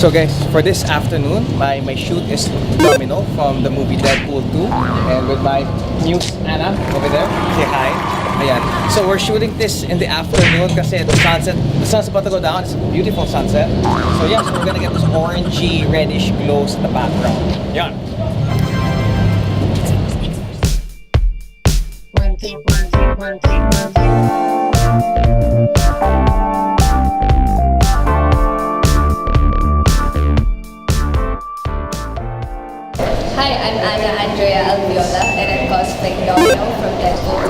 So guys, for this afternoon, my shoot is Domino from the movie Deadpool 2, and with my muse Anna over there. Say hi. Ayan. So we're shooting this in the afternoon kasi the sun's about to go down. It's a beautiful sunset. So yeah, so we're gonna get this orangey, reddish glows in the background. Yan. Hi, I'm Anna Andrea Alviola and I'm cosplaying Domino from Deadpool.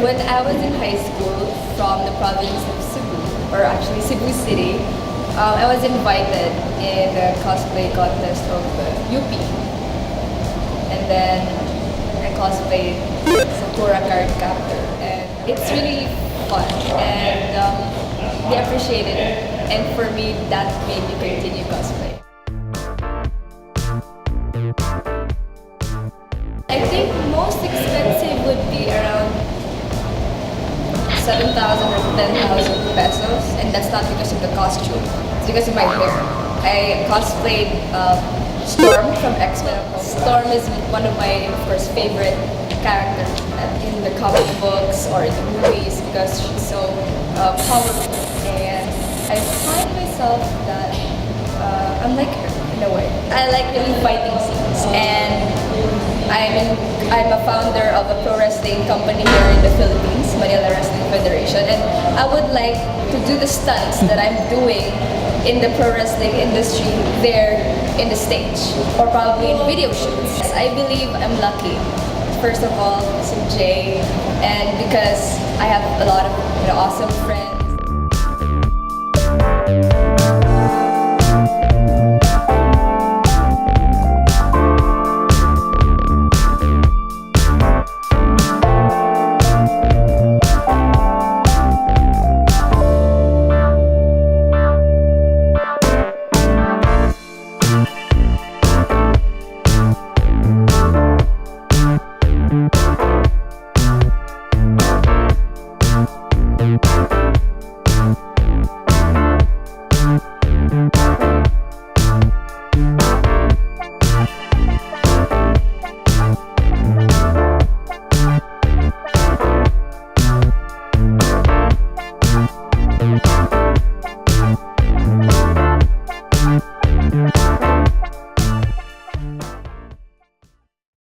When I was in high school from the province of Cebu, or actually Cebu City, I was invited in the cosplay contest of UP. And then I cosplayed Sakura card captor. And it's really fun and they appreciated it. And for me, that made me continue cosplay. I think most expensive would be around 7,000 or 10,000 pesos, and that's not because of the costume. It's because of my hair. I cosplayed Storm from X-Men. Storm is one of my, of course, favorite characters in the comic books or in the movies because she's so powerful. And I find myself that I'm like her in a way. I like really fighting scenes, and I'm a founder of a pro wrestling company here in the Philippines, Manila Wrestling Federation, and I would like to do the stunts that I'm doing in the pro wrestling industry there in the stage, or probably in video shoots. I believe I'm lucky. First of all, to Jay, and because I have a lot of awesome friends.